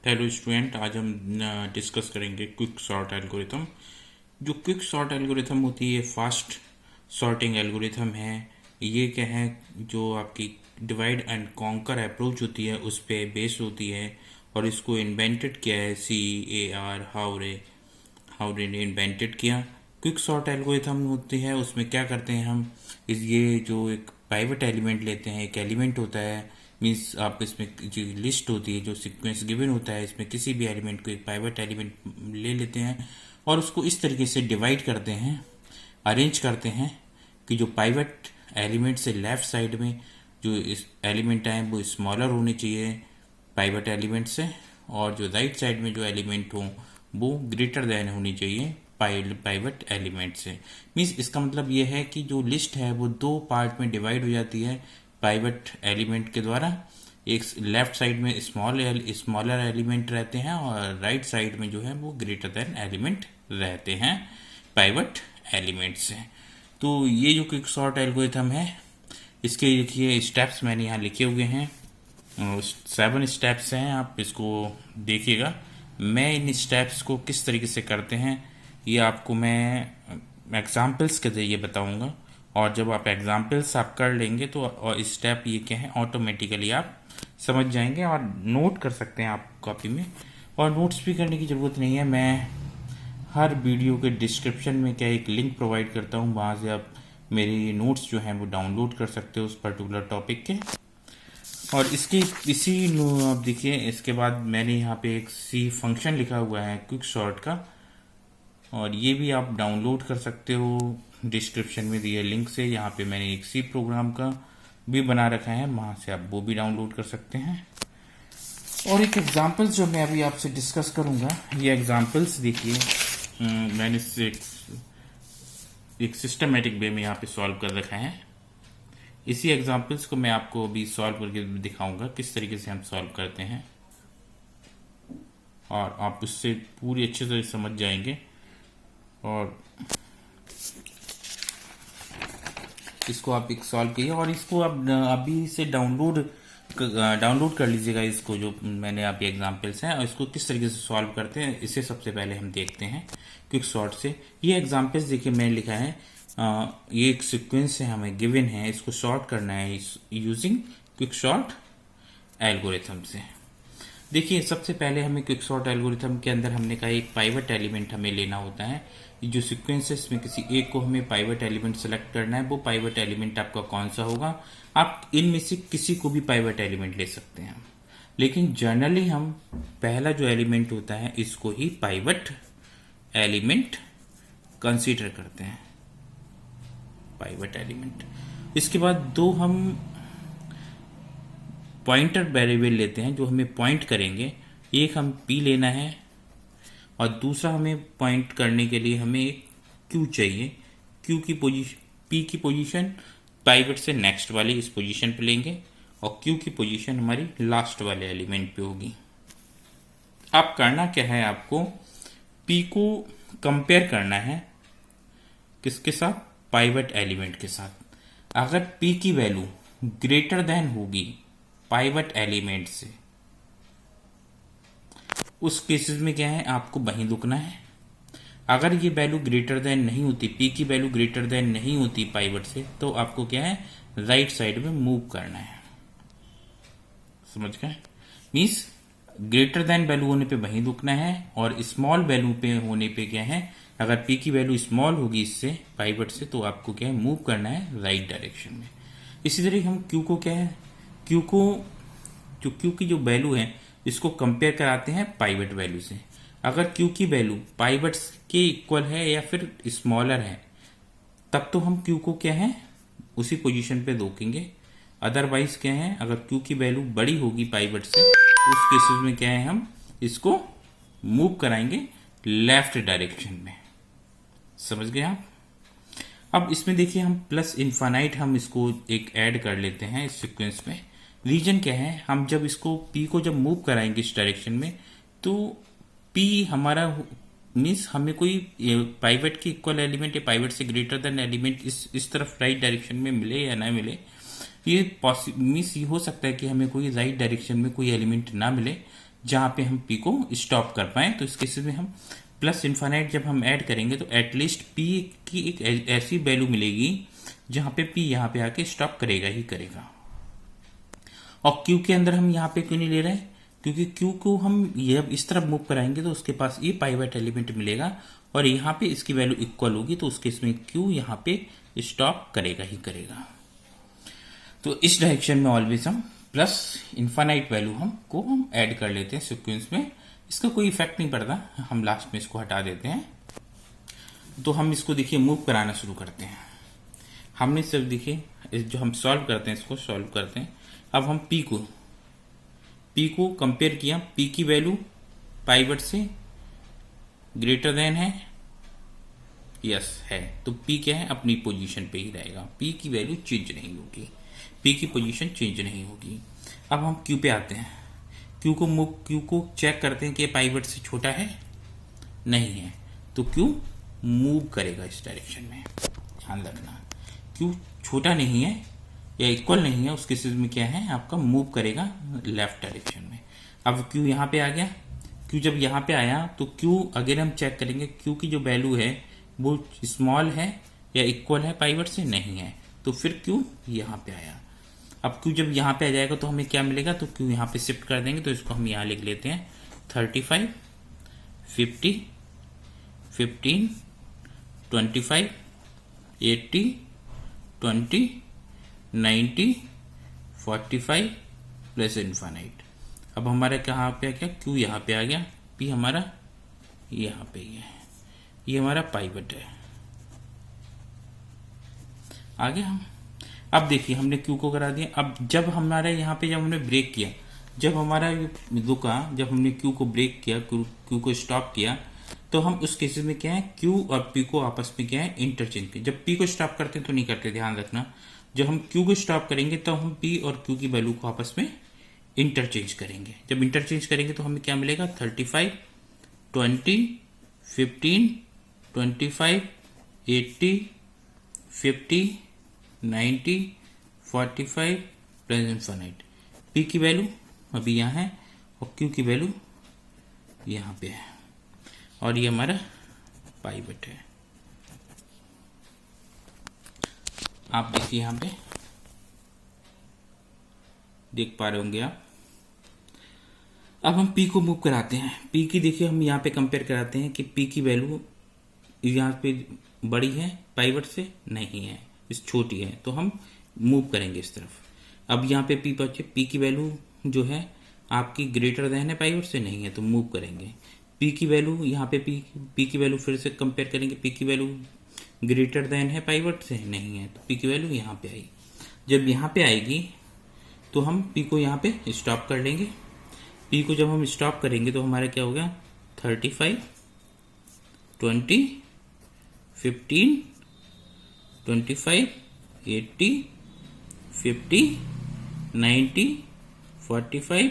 Hello student, आज हम discuss करेंगे क्विक सॉर्ट एल्गोरिथम। जो क्विक सॉर्ट एल्गोरिथम होती है फास्ट सॉर्टिंग एल्गोरिथम है। ये क्या है, जो आपकी डिवाइड एंड कॉन्कर अप्रोच होती है उस पे बेस होती है। और इसको इन्वेंटेड किया है CAR हाउरे ने इन्वेंटेड किया। क्विक सॉर्ट एल्गोरिथम होती है, उसमें क्या करते हैं हम, ये जो एक पाइवट एलिमेंट लेते हैं, एक एलिमेंट होता है, मीन्स आप इसमें जो लिस्ट होती है, जो सीक्वेंस गिवन होता है, इसमें किसी भी एलिमेंट को एक पाइवट एलिमेंट ले लेते हैं और उसको इस तरीके से डिवाइड करते हैं, अरेंज करते हैं कि जो पाइवट एलिमेंट से लेफ्ट साइड में जो इस एलिमेंट आए वो स्मॉलर होने चाहिए पाइवट एलिमेंट से, और जो राइट साइड में जो एलिमेंट हो वो ग्रेटर देन होनी चाहिए पाइवट एलिमेंट से। मीन्स इसका मतलब ये है कि जो लिस्ट है वो दो पार्ट में डिवाइड हो जाती है पाइवट एलिमेंट के द्वारा। एक लेफ्ट साइड में स्मॉलर एलिमेंट रहते हैं और राइट साइड में जो है वो ग्रेटर देन एलिमेंट रहते हैं पाइवट एलिमेंट से। तो ये जो क्विक सॉर्ट एल्गोरिथम है, इसके देखिए स्टेप्स मैंने यहाँ लिखे हुए हैं, 7 स्टेप्स हैं, आप इसको देखिएगा। मैं इन स्टेप्स को किस तरीके से करते हैं ये आपको मैं एग्जाम्पल्स के जरिए बताऊंगा। और जब आप एग्जाम्पल्स आप कर लेंगे तो और स्टेप ये क्या है ऑटोमेटिकली आप समझ जाएंगे और नोट कर सकते हैं आप कॉपी में। और नोट्स भी करने की ज़रूरत नहीं है, मैं हर वीडियो के डिस्क्रिप्शन में क्या एक लिंक प्रोवाइड करता हूँ, वहाँ से आप मेरी नोट्स जो हैं वो डाउनलोड कर सकते हो उस पर्टिकुलर टॉपिक के। और इसकी आप देखिए, इसके बाद मैंने यहाँ पे एक सी फंक्शन लिखा हुआ है क्विक शॉर्ट का, और ये भी आप डाउनलोड कर सकते हो डिस्क्रिप्शन में दिए लिंक से। यहाँ पे मैंने एक सी प्रोग्राम का भी बना रखा है, वहाँ से आप वो भी डाउनलोड कर सकते हैं। और एक एग्जांपल्स जो मैं अभी आपसे डिस्कस करूँगा, ये एग्जांपल्स देखिए, मैंने एक सिस्टमेटिक वे में यहाँ पे सॉल्व कर रखा है। इसी एग्जांपल्स को मैं आपको अभी सॉल्व करके दिखाऊंगा किस तरीके से हम सॉल्व करते हैं, और आप उससे पूरी अच्छे से समझ जाएंगे। और इसको आप एक सॉल्व कीजिए और इसको आप अभी से डाउनलोड कर लीजिएगा। इसको जो मैंने आप एग्जांपल्स हैं और इसको किस तरीके से सॉल्व करते हैं इसे सबसे पहले हम देखते हैं क्विक सॉर्ट से। ये एग्जांपल्स देखिए मैंने लिखा है, ये एक सीक्वेंस है हमें गिवन है, इसको सॉर्ट करना है यूजिंग क्विक सॉर्ट एल्गोरिथम से। देखिए सबसे पहले हमें क्विक सॉर्ट एल्गोरिथम के अंदर हमने कहा एक पाइवट एलिमेंट हमें लेना होता है। ये जो सीक्वेंस है इसमें किसी एक को हमें पाइवट एलिमेंट सेलेक्ट करना है। वो पाइवट एलिमेंट आपका कौन सा होगा, आप इनमें से किसी को भी पाइवट एलिमेंट ले सकते हैं, लेकिन जनरली हम पहला जो एलिमेंट होता है इसको ही पाइवट एलिमेंट कंसीडर करते हैं, पाइवट एलिमेंट। इसके बाद दो हम पॉइंटर वेरिएबल लेते हैं जो हमें पॉइंट करेंगे। एक हम p लेना है और दूसरा हमें पॉइंट करने के लिए हमें एक q चाहिए। q की पोजीशन, p की पोजीशन पाइवट से नेक्स्ट वाली इस पोजीशन पे लेंगे और q की पोजीशन हमारी लास्ट वाले एलिमेंट पे होगी। अब करना क्या है, आपको p को कंपेयर करना है किसके साथ, पाइवट एलिमेंट के साथ। अगर p की वैल्यू ग्रेटर देन होगी पाइवट एलिमेंट से, उस केसेस में क्या है आपको वहीं रुकना है। अगर ये वैल्यू ग्रेटर देन नहीं होती, p की वैल्यू ग्रेटर देन नहीं होती पाइवट से, तो आपको क्या है राइट साइड में मूव करना है। समझ गए, मीन्स ग्रेटर देन वैल्यू होने पे वहीं रुकना है और स्मॉल वैल्यू पे होने पे क्या है, अगर p की वैल्यू स्मॉल होगी इससे पाइवट से, तो आपको क्या है मूव करना है राइट डायरेक्शन में। इसी तरह हम q को क्या है, q को जो q की जो वैल्यू है इसको कंपेयर कराते हैं पाइवट वैल्यू से। अगर q की वैल्यू पाइवट के इक्वल है या फिर स्मॉलर है, तब तो हम q को क्या है उसी पोजीशन पे रोकेंगे। अदरवाइज क्या है, अगर q की वैल्यू बड़ी होगी पाइवट से, उस केसेस में क्या है हम इसको मूव कराएंगे लेफ्ट डायरेक्शन में। समझ गए आप। अब इसमें देखिए हम प्लस इन्फानाइट हम इसको एक ऐड कर लेते हैं इस सीक्वेंस में। रीजन क्या है, हम जब इसको p को जब मूव कराएंगे इस डायरेक्शन में, तो p हमारा मीन्स हमें कोई पाइवट के इक्वल एलिमेंट या पाइवट से ग्रेटर देन एलिमेंट इस तरफ राइट डायरेक्शन में मिले या ना मिले, ये मीन्स ये हो सकता है कि हमें कोई राइट डायरेक्शन में कोई एलिमेंट ना मिले, जहां पे हम पी को स्टॉप कर पाए। तो इस केस में हम प्लस इन्फानाइट जब हम ऐड करेंगे तो एटलीस्ट पी की एक ऐसी वैल्यू मिलेगी जहां पे पी यहां पे आके स्टॉप करेगा ही करेगा। और क्यू के अंदर हम यहां पे क्यों नहीं ले रहे हैं, क्योंकि क्यू को हम जब इस तरफ मूव कराएंगे तो उसके पास ये पाइवट एलिमेंट मिलेगा और यहाँ पे इसकी वैल्यू इक्वल होगी, तो उसके इसमें क्यू यहाँ पे स्टॉप करेगा ही करेगा। तो इस डायरेक्शन में ऑलवेज हम प्लस इन्फानाइट वैल्यू हम ऐड कर लेते हैं सीक्वेंस में। इसका कोई इफेक्ट नहीं पड़ता, हम लास्ट में इसको हटा देते हैं। तो हम इसको देखिए मूव कराना शुरू करते हैं। हमने सिर्फ देखिए जो हम सॉल्व करते हैं इसको सॉल्व करते हैं। अब हम पी को कंपेयर किया, पी की वैल्यू पाइवट से ग्रेटर देन है, यस है, तो पी क्या है अपनी पोजीशन पे ही रहेगा, पी की वैल्यू चेंज नहीं होगी, पी की पोजीशन चेंज नहीं होगी। अब हम क्यू पे आते हैं, क्यू को चेक करते हैं कि पाइवट से छोटा है, नहीं है, तो क्यू मूव करेगा इस डायरेक्शन में। ध्यान रखना क्यू छोटा नहीं है या इक्वल नहीं है, उस केसेस में क्या है आपका मूव करेगा लेफ्ट डायरेक्शन में। अब क्यू यहाँ पे आ गया, क्यू जब यहाँ पे आया तो क्यू अगर हम चेक करेंगे क्यू की जो वैल्यू है वो स्मॉल है या इक्वल है पाइवट से, नहीं है, तो फिर क्यू यहाँ पे आया। अब क्यू जब यहाँ पे आ जाएगा तो हमें क्या मिलेगा, तो क्यू यहाँ पे शिफ्ट कर देंगे, तो इसको हम यहाँ लिख लेते हैं 35, 50, 15, 25, 80, 20, 90, 45 प्लस इन्फानाइट। अब हमारा कहाँ पे आ गया, क्यू यहाँ पे आ गया, पी हमारा यहाँ पे ही है, ये हमारा पाइवट है। आगे हम अब देखिए हमने क्यू को करा दिया। अब जब हमारे यहाँ पे जब हमने ब्रेक किया, जब हमारा रुका, जब हमने क्यू को ब्रेक किया, क्यू को स्टॉप किया, तो हम उस केसेस में क्या है क्यू और पी को आपस में क्या है इंटरचेंज किया। जब पी को स्टॉप करते हैं तो नहीं करते, ध्यान रखना, जब हम क्यू को स्टॉप करेंगे तो हम पी और क्यू की वैल्यू को आपस में इंटरचेंज करेंगे। जब इंटरचेंज करेंगे तो हमें क्या मिलेगा 35, 20, 15, 25, 80, 50, 90, 45 प्लस इन्फानाइट। पी की वैल्यू अभी यहाँ है और क्यू की वैल्यू यहाँ पे है और ये हमारा पाइवट है। आप देखिए यहाँ पे देख पा रहे होंगे आप। अब हम पी को मूव कराते हैं, पी की देखिए हम यहाँ पे कंपेयर कराते हैं कि पी की वैल्यू यहाँ पे बड़ी है पाइवट से, नहीं है, इस छोटी है, तो हम मूव करेंगे इस तरफ। अब यहाँ पे पी बचे, पी की वैल्यू जो है आपकी ग्रेटर देन है पाइवट से, नहीं है, तो मूव करेंगे। पी की वैल्यू यहाँ पे पी की वैल्यू फिर से कंपेयर करेंगे, पी की वैल्यू ग्रेटर देन है पाइवट से, नहीं है, तो पी की वैल्यू यहाँ पे आई। जब यहाँ पे आएगी तो हम पी को यहाँ पे स्टॉप कर लेंगे। पी को जब हम स्टॉप करेंगे तो हमारा क्या हो गया 35, 20, 15, 25, 80, 50, 90, 45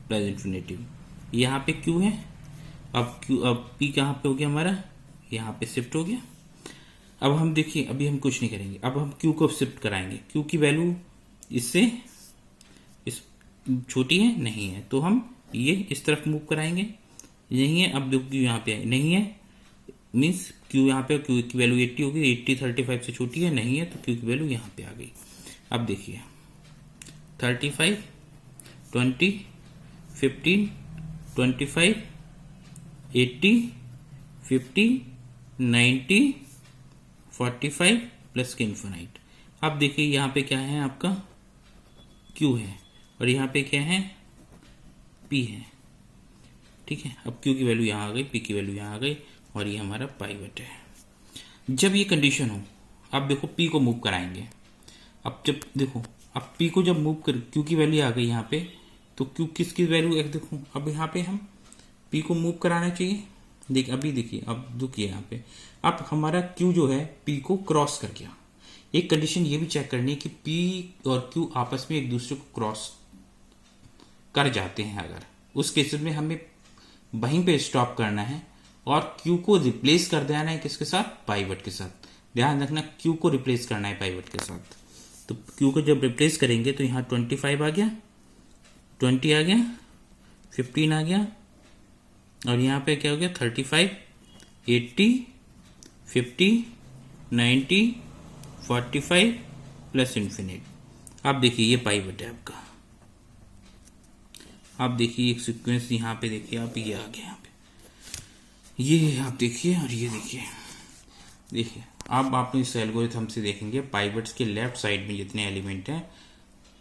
प्लस इन्फिनेटिव। यहाँ पे क्यू है, अब पी कहाँ पे हो गया हमारा, यहाँ पे शिफ्ट हो गया। अब हम देखिए अभी हम कुछ नहीं करेंगे, अब हम क्यू को शिफ्ट कराएंगे। क्यू की वैल्यू इससे इस छोटी है, नहीं है, तो हम ये इस तरफ मूव कराएंगे, नहीं है। अब देखो क्यू यहाँ पे नहीं है, मीन्स क्यू यहाँ पे क्यू की वैल्यू 80 होगी, 80 35 से छोटी है, नहीं है, तो क्यू की वैल्यू यहाँ पे आ गई। अब देखिए 35, 20, 15, 25, 80, 50, 90, 45 प्लस के इन्फिनाइट। अब देखिए यहाँ पे क्या है आपका क्यू है और यहाँ पे क्या है पी है, ठीक है। अब क्यू की वैल्यू यहाँ आ गई, पी की वैल्यू यहाँ आ गई और ये हमारा पाइवट है। जब ये कंडीशन हो, अब देखो पी को मूव कराएंगे। अब जब देखो अब पी को जब मूव कर, क्यू की वैल्यू आ गई यहाँ पे, तो क्यू किसकी वैल्यू एक देखो, अब यहाँ पे हम पी को मूव कराना चाहिए। अभी देखिए अब देखिए यहाँ पे अब हमारा क्यू जो है पी को क्रॉस कर गया। एक कंडीशन ये भी चेक करनी है कि पी और क्यू आपस में एक दूसरे को क्रॉस कर जाते हैं, अगर उस केसेस में हमें वहीं पे स्टॉप करना है और क्यू को रिप्लेस कर देना है किसके साथ, पाइवट के साथ। ध्यान रखना क्यू को रिप्लेस करना है पाइवट के साथ। तो क्यू को जब रिप्लेस करेंगे तो यहाँ 25 आ गया, 20 आ गया, 15 आ गया, और यहाँ पे क्या हो गया 35, 80, 50, 90, 45 प्लस इन्फिनिट। आप देखिए ये पाइवट है आपका। आप देखिए एक सीक्वेंस यहाँ पे देखिए आप, ये आ गया यहाँ पे, ये आप देखिए, और ये देखिए अब आप इस एल्गोरिथम से देखेंगे पाइवट्स के लेफ्ट साइड में जितने एलिमेंट हैं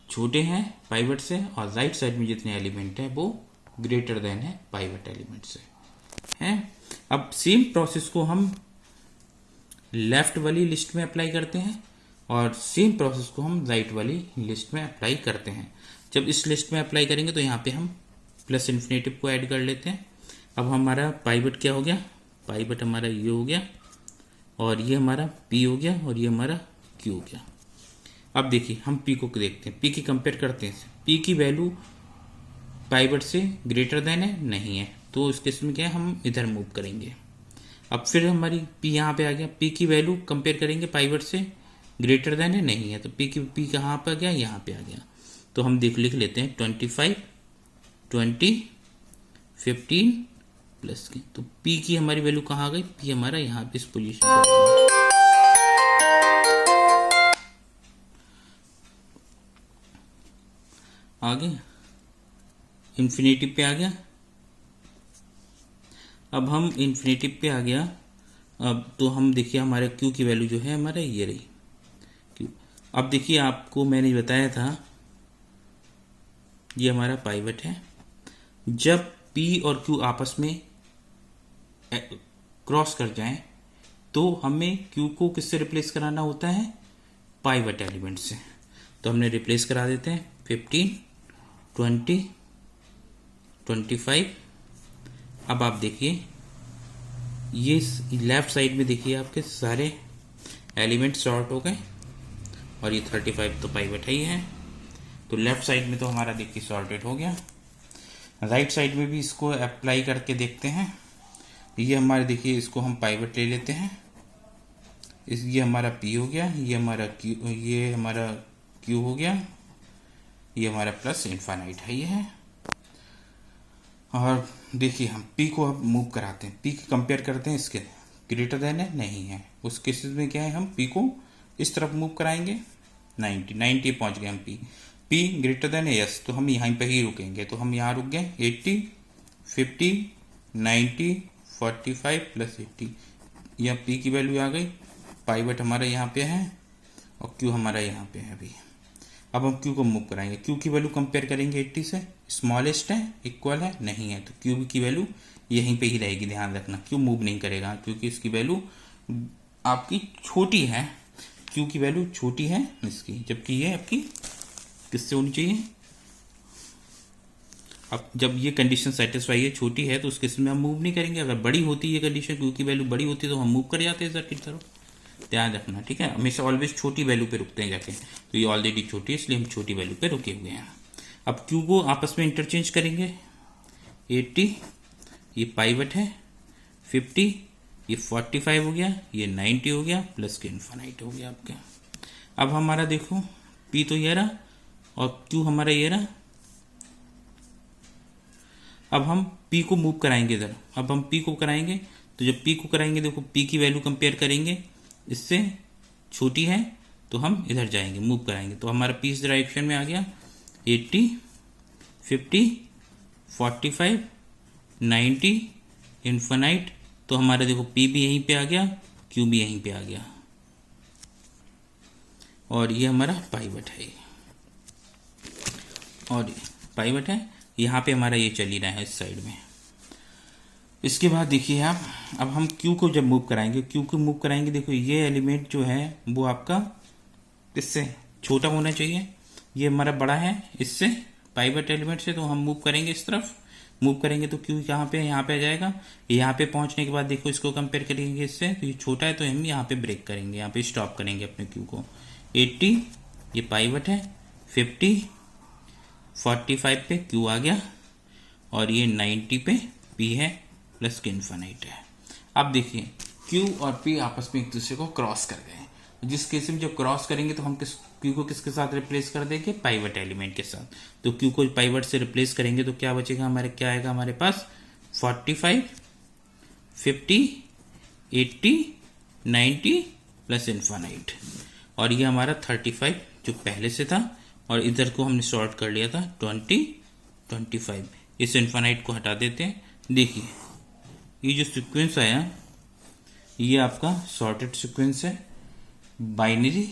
छोटे हैं पाइवट से, और राइट साइड में जितने एलिमेंट हैं वो ग्रेटर देन है पाइवट एलिमेंट से हैं। अब सेम प्रोसेस को हम लेफ्ट वाली लिस्ट में अप्लाई करते हैं, और सेम प्रोसेस को हम राइट वाली लिस्ट में अप्लाई करते हैं। जब इस लिस्ट में अप्लाई करेंगे तो यहाँ पे हम प्लस इन्फिनेटिव को ऐड कर लेते हैं। अब हमारा पाइवट क्या हो गया, पाइवट हमारा ये हो गया, और ये हमारा P हो गया, और ये हमारा Q हो गया। अब देखिए हम P को देखते हैं, P की कंपेयर करते हैं। P की वैल्यू पाइवट से ग्रेटर देन है, नहीं है, तो इस केस में क्या है हम इधर मूव करेंगे। अब फिर हमारी P यहाँ पे आ गया, P की वैल्यू कंपेयर करेंगे पाइवट से, ग्रेटर देन है, नहीं है, तो P कहाँ पे आ गया, यहाँ पे आ गया। तो हम लिख लेते हैं 25, 20, 15 प्लस की, तो P की हमारी वैल्यू कहाँ आ गई, P हमारा यहाँ पे इस पोजीशन पे आ गया, इन्फिनिटिव पे आ गया। अब हम इन्फिनिटिव पे आ गया, अब तो हम देखिए हमारे Q की वैल्यू जो है हमारा ये रही Q। अब देखिए आपको मैंने बताया था ये हमारा पाइवट है। जब P और Q आपस में क्रॉस कर जाएं तो हमें Q को किससे रिप्लेस कराना होता है, पाइवट एलिमेंट से। तो हमने रिप्लेस करा देते हैं 15, 20, 25। अब आप देखिए ये लेफ्ट साइड में देखिए आपके सारे एलिमेंट सॉर्ट हो गए, और ये 35 तो पाइवट है ही है, तो लेफ्ट साइड में तो हमारा देखिए सॉर्टेड हो गया। राइट साइड में भी इसको अप्लाई करके देखते हैं। ये हमारे देखिए इसको हम पाइवट ले लेते हैं, ये हमारा P हो गया, ये हमारा Q हो गया, ये हमारा प्लस इनफाइनाइट है ये है। और देखिए हम P को अब मूव कराते हैं, P की कंपेयर करते हैं, इसके ग्रेटर देन है, नहीं है, उस केसेस में क्या है हम P को इस तरफ मूव कराएंगे, 90 पहुंच गए हम P ग्रेटर देन है, यस, तो हम यहाँ पे ही रुकेंगे, तो हम यहाँ रुक गए 80, 50, 90, 45 प्लस 80, यह P की वैल्यू आ गई। पाइवट हमारा यहाँ पे है और Q हमारा यहाँ पे है अभी। अब हम Q को मूव कराएंगे, Q की वैल्यू कंपेयर करेंगे 80 से, स्मॉलेस्ट है, इक्वल है, नहीं है, तो Q की वैल्यू यहीं पे ही रहेगी, ध्यान रखना Q मूव नहीं करेगा क्योंकि इसकी वैल्यू आपकी छोटी है, Q की वैल्यू छोटी है इसकी, जबकि ये आपकी किससे होनी चाहिए। अब जब ये कंडीशन सेटिस्फाई है, छोटी है, तो उस केस में हम मूव नहीं करेंगे। अगर बड़ी होती है ये कंडीशन, Q की वैल्यू बड़ी होती है, तो हम मूव कर जाते हैं सर की तरफ, ध्यान रखना, ठीक है। हमेशा ऑलवेज छोटी वैल्यू पे रुकते हैं जाके, तो ये ऑलरेडी छोटी है इसलिए हम छोटी वैल्यू पे रुके हुए हैं। अब Q को आपस में इंटरचेंज करेंगे, 80 ये पाइवट है, 50 ये 45 हो गया, ये 90 हो गया, प्लस के इनफाइनाइट हो गया आपके। अब हमारा देखो P तो ये रहा और Q हमारा ये रहा। अब हम P को मूव कराएंगे इधर, अब हम P को कराएंगे, तो जब P को कराएंगे देखो P की वैल्यू कंपेयर करेंगे, इससे छोटी है तो हम इधर जाएंगे, मूव कराएंगे, तो हमारा P इस डायरेक्शन में आ गया, 80, 50, 45, 90, इनफाइनाइट, तो हमारा देखो P भी यहीं पे आ गया, Q भी यहीं पे आ गया, और ये हमारा पाइवट है, और पाइवट है, यहाँ पे हमारा ये चल ही रहा है इस साइड में। इसके बाद देखिए आप, अब हम Q को जब मूव कराएंगे, Q को मूव कराएंगे, देखो ये एलिमेंट जो है वो आपका इससे छोटा होना चाहिए, ये हमारा बड़ा है इससे, पाइवट एलिमेंट से, तो हम मूव करेंगे इस तरफ, मूव करेंगे तो Q कहाँ पे, यहाँ पे आ जाएगा। यहाँ पे पहुंचने के बाद देखो इसको कंपेयर करेंगे इससे, तो ये छोटा है तो हम यहाँ पे ब्रेक करेंगे, यहाँ पे स्टॉप करेंगे अपने Q को। 80 ये पाइवट है, 50, 45 पे Q आ गया, और ये 90 पे P है, प्लस के इनफाइनाइट है। अब देखिए Q और P आपस में एक दूसरे को क्रॉस कर गए, जिस केस में जब क्रॉस करेंगे तो हम क्यू को किसके साथ रिप्लेस कर देंगे, पाइवट एलिमेंट के साथ। तो क्यू को पाइवट से रिप्लेस करेंगे तो क्या बचेगा हमारे, क्या आएगा हमारे पास, 45, 50, 80, 90 प्लस इन्फानाइट। और ये हमारा 35 जो पहले से था, और इधर को हमने सॉर्ट कर लिया था 20, 25। इस इन्फानाइट को हटा देते हैं। देखिए ये जो सीक्वेंस आया ये आपका सॉर्टेड सीक्वेंस है, बाइनरी,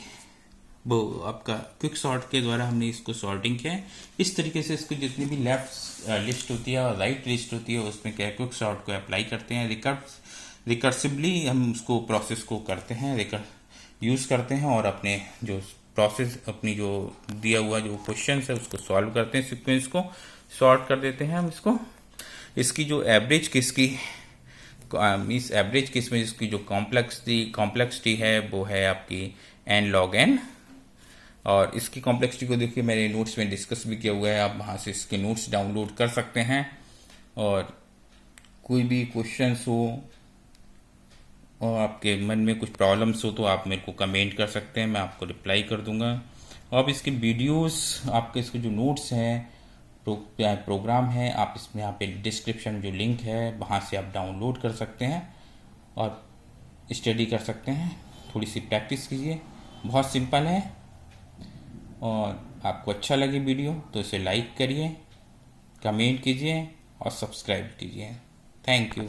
वो आपका क्विक सॉर्ट के द्वारा हमने इसको सॉर्टिंग किया है। इस तरीके से इसको जितनी भी लेफ्ट लिस्ट होती है और राइट लिस्ट होती है उसमें क्या क्विक सॉर्ट को अप्लाई करते हैं, रिकर्सिवली हम उसको प्रोसेस को करते हैं, यूज़ करते हैं और अपने जो प्रोसेस, अपनी जो दिया हुआ जो क्वेश्चन है उसको सॉल्व करते हैं, सीक्वेंस को सॉर्ट कर देते हैं हम इसको। इसकी जो एवरेज किसकी, इस एवरेज केस में इसकी जो कॉम्प्लेक्सिटी है वो है आपकी n log n। और इसकी कॉम्प्लेक्सिटी को देखिए मैंने नोट्स में डिस्कस भी किया हुआ है, आप वहाँ से इसके नोट्स डाउनलोड कर सकते हैं। और कोई भी क्वेश्चंस हो और आपके मन में कुछ प्रॉब्लम्स हो तो आप मेरे को कमेंट कर सकते हैं, मैं आपको रिप्लाई कर दूंगा। और अब इसके वीडियोस, आपके इसके जो नोट्स हैं, प्रोग्राम है, आप इसमें यहाँ पे डिस्क्रिप्शन में जो लिंक है वहाँ से आप डाउनलोड कर सकते हैं और स्टडी कर सकते हैं। थोड़ी सी प्रैक्टिस कीजिए, बहुत सिंपल है। और आपको अच्छा लगे वीडियो तो इसे लाइक करिए, कमेंट कीजिए और सब्सक्राइब कीजिए। Thank you.